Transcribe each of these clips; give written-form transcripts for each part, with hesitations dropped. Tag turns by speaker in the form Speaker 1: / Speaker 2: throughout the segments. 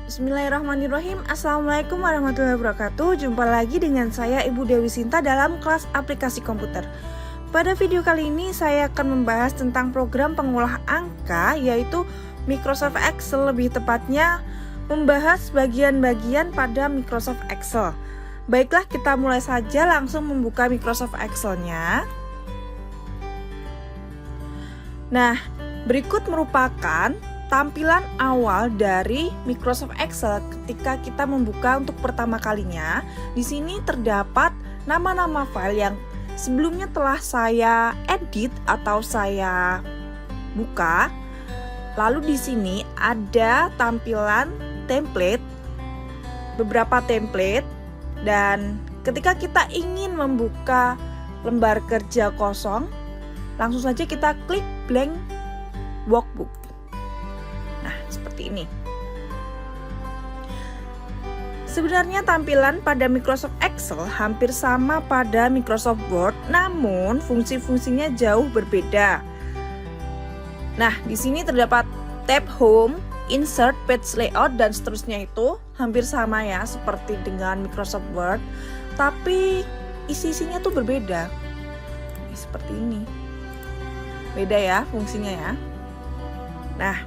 Speaker 1: Bismillahirrahmanirrahim. Assalamualaikum warahmatullahi wabarakatuh. Jumpa lagi dengan saya Ibu Dewi Sinta dalam kelas aplikasi komputer. Pada video kali ini saya akan membahas tentang program pengolah angka, yaitu Microsoft Excel, lebih tepatnya membahas bagian-bagian pada Microsoft Excel. Baiklah, kita mulai saja langsung membuka Microsoft Excel-nya. Nah, berikut merupakan tampilan awal dari Microsoft Excel ketika kita membuka untuk pertama kalinya. Di sini terdapat nama-nama file yang sebelumnya telah saya edit atau saya buka. Lalu di sini ada tampilan template, beberapa template, dan ketika kita ingin membuka lembar kerja kosong, langsung saja kita klik blank workbook. Nah, seperti ini. Sebenarnya tampilan pada Microsoft Excel hampir sama pada Microsoft Word, namun fungsi-fungsinya jauh berbeda. Nah, di sini terdapat tab Home, Insert, Page Layout, dan seterusnya itu hampir sama ya seperti dengan Microsoft Word, tapi isi-isinya tuh berbeda. Seperti ini. Beda ya fungsinya ya. Nah,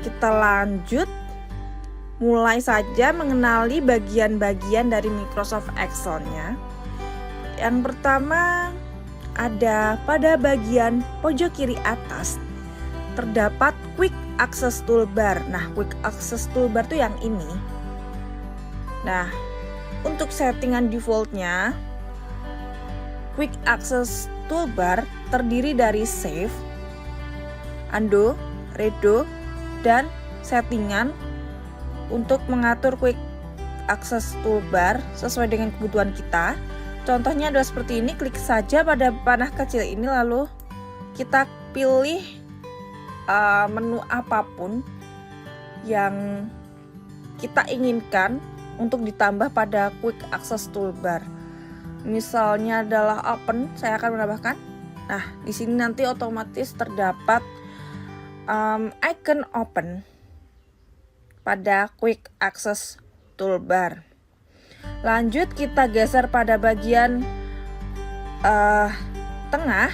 Speaker 1: kita lanjut mulai saja mengenali bagian-bagian dari Microsoft Excel-nya. Yang pertama ada pada bagian pojok kiri atas terdapat Quick Access Toolbar. Nah, Quick Access Toolbar itu yang ini. Nah, untuk settingan defaultnya Quick Access Toolbar terdiri dari Save, Undo, Redo, dan settingan untuk mengatur Quick Access Toolbar sesuai dengan kebutuhan kita. Contohnya adalah seperti ini, klik saja pada panah kecil ini lalu kita pilih menu apapun yang kita inginkan untuk ditambah pada Quick Access Toolbar. Misalnya adalah Open, saya akan menambahkan. Nah, di sini nanti otomatis terdapat icon Open pada Quick Access Toolbar. Lanjut kita geser pada bagian tengah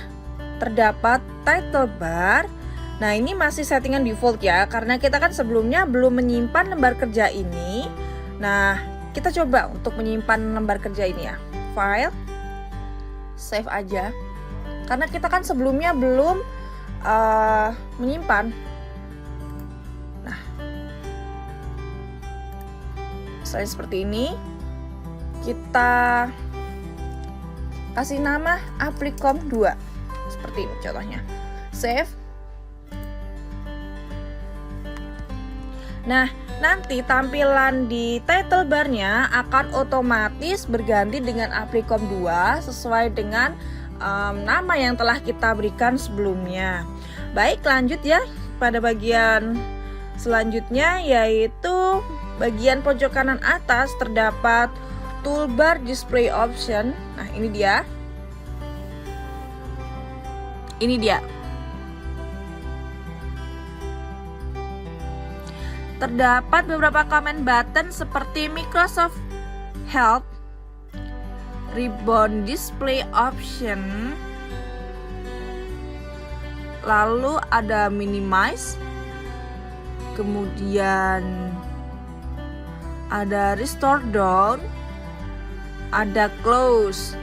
Speaker 1: terdapat Title Bar. Nah, ini masih settingan default ya, karena kita kan sebelumnya belum menyimpan lembar kerja ini. Nah, kita coba untuk menyimpan lembar kerja ini ya. File, save aja. Karena kita kan sebelumnya belum menyimpan. Nah, misalnya seperti ini. Kita kasih nama Applikom 2. Seperti ini contohnya. Save. Nah, nanti tampilan di title bar-nya akan otomatis berganti dengan Applikom 2 sesuai dengan nama yang telah kita berikan sebelumnya. Baik, lanjut ya pada bagian selanjutnya, yaitu bagian pojok kanan atas terdapat Toolbar Display Option. Nah, ini dia. Ini dia. Terdapat beberapa command button seperti Microsoft Help, Ribbon Display Option, lalu ada Minimize, kemudian ada Restore Down, ada Close.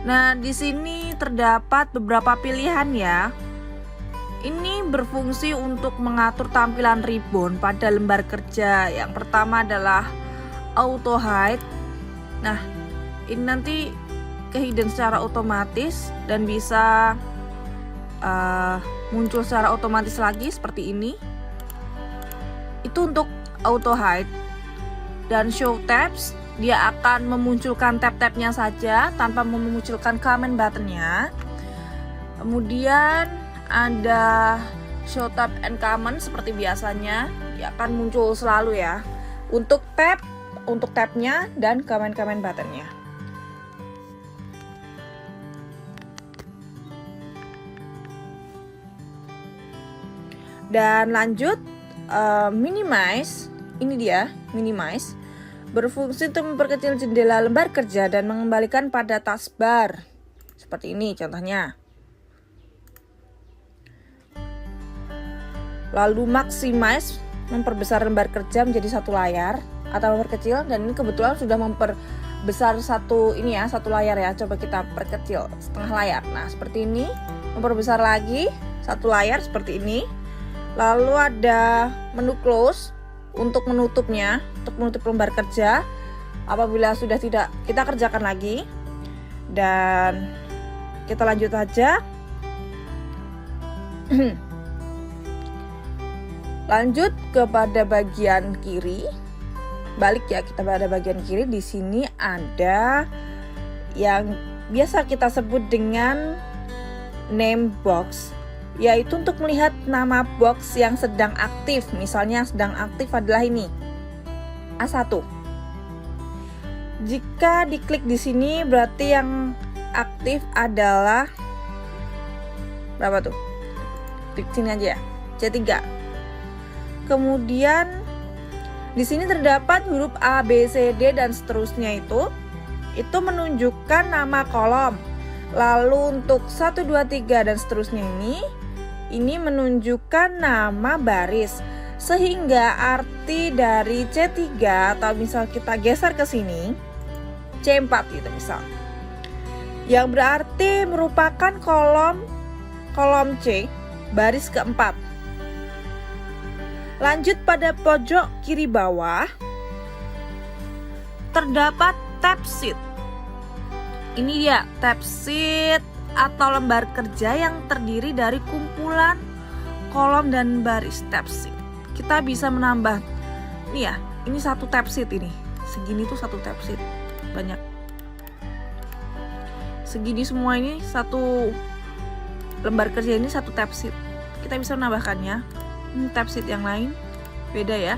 Speaker 1: Nah, di sini terdapat beberapa pilihan ya. Ini berfungsi untuk mengatur tampilan ribbon pada lembar kerja. Yang pertama adalah Auto Hide. Nah, ini nanti ke-hidden secara otomatis dan bisa muncul secara otomatis lagi seperti ini. Itu untuk Auto Hide. Dan Show Tabs, dia akan memunculkan tab-tabnya saja tanpa memunculkan command buttonnya. Kemudian ada Show Tab and Command seperti biasanya, dia akan muncul selalu ya untuk tabnya dan command buttonnya. Dan lanjut, minimize. Ini dia, minimize. Berfungsi untuk memperkecil jendela lembar kerja dan mengembalikan pada taskbar. Seperti ini contohnya. Lalu maximize, memperbesar lembar kerja menjadi satu layar atau memperkecil, dan ini kebetulan sudah memperbesar satu layar ya. Coba kita perkecil setengah layar. Nah, seperti ini. Memperbesar lagi satu layar seperti ini. Lalu ada menu close untuk menutupnya, untuk menutup lembar kerja apabila sudah tidak kita kerjakan lagi. Dan kita lanjut aja. Lanjut kepada bagian kiri. Balik ya, kita pada bagian kiri. Di sini ada yang biasa kita sebut dengan name box, yaitu untuk melihat nama box yang sedang aktif. Misalnya sedang aktif adalah ini, A1. Jika diklik di sini berarti yang aktif adalah berapa tuh? Klik sini aja ya, C3. Kemudian di sini terdapat huruf A, B, C, D dan seterusnya itu menunjukkan nama kolom. Lalu untuk 1, 2, 3 dan seterusnya ini menunjukkan nama baris. Sehingga arti dari C3 atau misal kita geser ke sini C4 gitu misal, yang berarti merupakan kolom C baris keempat. Lanjut pada pojok kiri bawah terdapat tab sheet. Ini dia tab sheet atau lembar kerja yang terdiri dari kumpulan kolom dan baris tab sheet. Kita bisa menambah nih ya, ini satu tab sheet ini. Segini tuh satu tab sheet. Banyak. Segini semua ini satu lembar kerja ini satu tab sheet. Kita bisa menambahkannya. Ini tab sheet yang lain beda ya.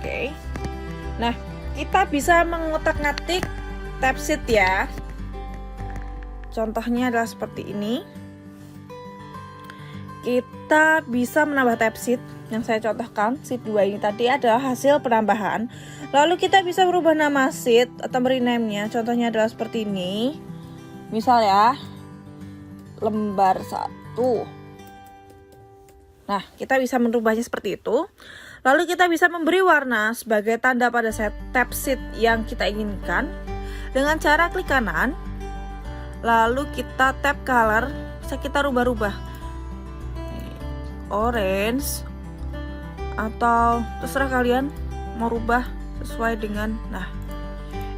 Speaker 1: Oke. Nah, kita bisa mengotak-ngatik tab sheet ya. Contohnya adalah seperti ini. Kita bisa menambah tab sheet yang saya contohkan. Sheet 2 ini tadi adalah hasil penambahan. Lalu kita bisa merubah nama sheet atau rename-nya. Contohnya adalah seperti ini. Misal ya, lembar 1. Nah, kita bisa merubahnya seperti itu. Lalu kita bisa memberi warna sebagai tanda pada tab sheet yang kita inginkan dengan cara klik kanan. Lalu kita tap color, bisa kita rubah-rubah. Orange atau terserah kalian mau rubah sesuai dengan. Nah,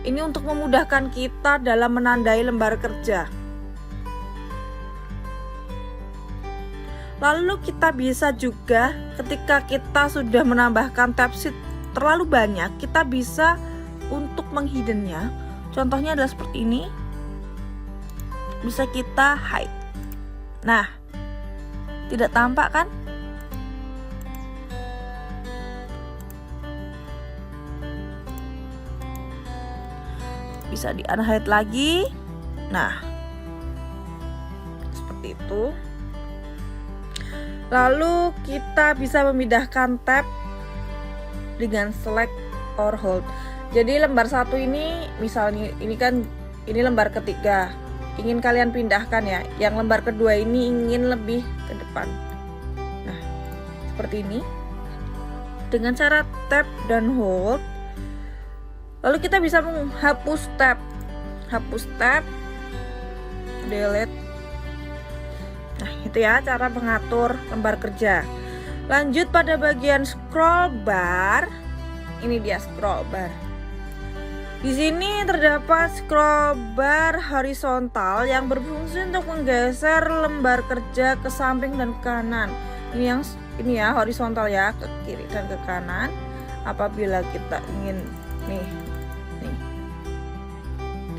Speaker 1: ini untuk memudahkan kita dalam menandai lembar kerja. Lalu kita bisa juga ketika kita sudah menambahkan tab sheet terlalu banyak, kita bisa untuk menghiddennya. Contohnya adalah seperti ini. Bisa kita hide. Nah, tidak tampak kan? Bisa di unhide lagi. Nah, seperti itu. Lalu kita bisa memindahkan tab dengan select or hold. Jadi lembar 1 ini misalnya ini lembar ketiga. Ingin kalian pindahkan ya. Yang lembar kedua ini ingin lebih ke depan. Nah, seperti ini. Dengan cara tab dan hold. Lalu kita bisa menghapus tab. Hapus tab. Delete. Nah, itu ya cara mengatur lembar kerja. Lanjut pada bagian scroll bar. Ini dia scroll bar. Di sini terdapat scroll bar horizontal yang berfungsi untuk menggeser lembar kerja ke samping dan ke kanan. Ini ya horizontal ya, ke kiri dan ke kanan. Apabila kita ingin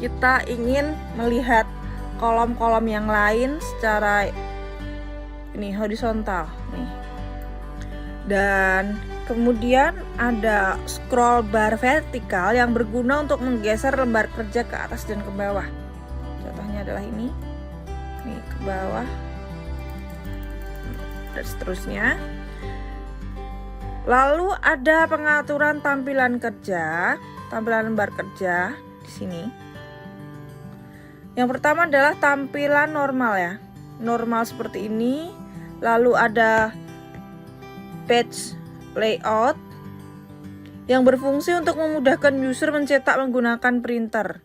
Speaker 1: kita ingin melihat kolom-kolom yang lain secara ini horizontal nih. Dan kemudian ada scroll bar vertikal yang berguna untuk menggeser lembar kerja ke atas dan ke bawah. Contohnya adalah ini ke bawah, dan seterusnya. Lalu ada pengaturan tampilan kerja, tampilan lembar kerja di sini. Yang pertama adalah tampilan normal ya. Normal seperti ini. Lalu ada page layout yang berfungsi untuk memudahkan user mencetak menggunakan printer.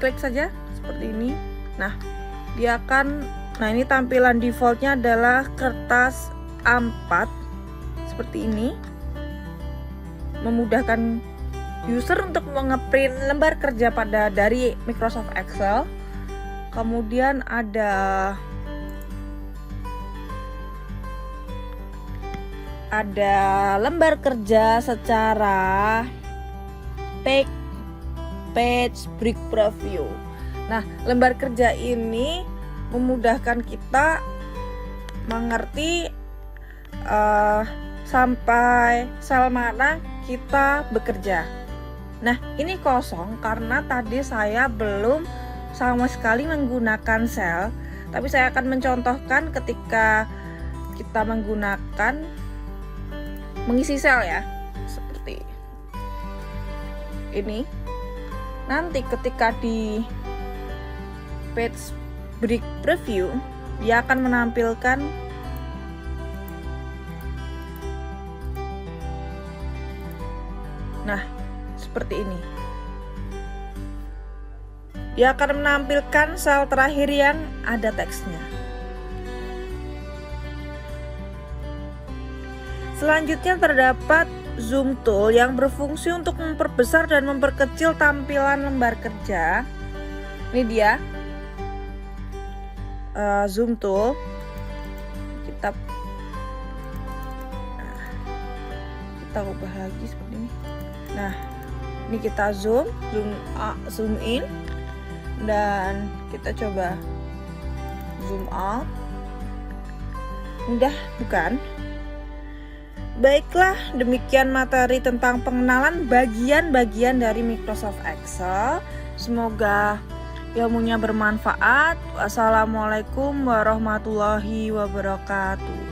Speaker 1: Klik saja seperti ini. Nah, ini tampilan defaultnya adalah kertas A4 seperti ini. Memudahkan user untuk mengeprint lembar kerja dari Microsoft Excel. Kemudian ada lembar kerja secara page break preview. Nah, lembar kerja ini memudahkan kita mengerti sampai sel mana kita bekerja. Nah, ini kosong karena tadi saya belum sama sekali menggunakan sel, tapi saya akan mencontohkan ketika kita mengisi sel ya, seperti ini. Nanti ketika di page break preview, dia akan menampilkan seperti ini. Dia akan menampilkan sel terakhir yang ada teksnya. Selanjutnya terdapat zoom tool yang berfungsi untuk memperbesar dan memperkecil tampilan lembar kerja. Ini dia zoom tool. Kita ubah lagi seperti ini. Nah, ini kita zoom in dan kita coba zoom out. Mudah bukan? Baiklah, demikian materi tentang pengenalan bagian-bagian dari Microsoft Excel. Semoga ilmunya bermanfaat. Wassalamualaikum warahmatullahi wabarakatuh.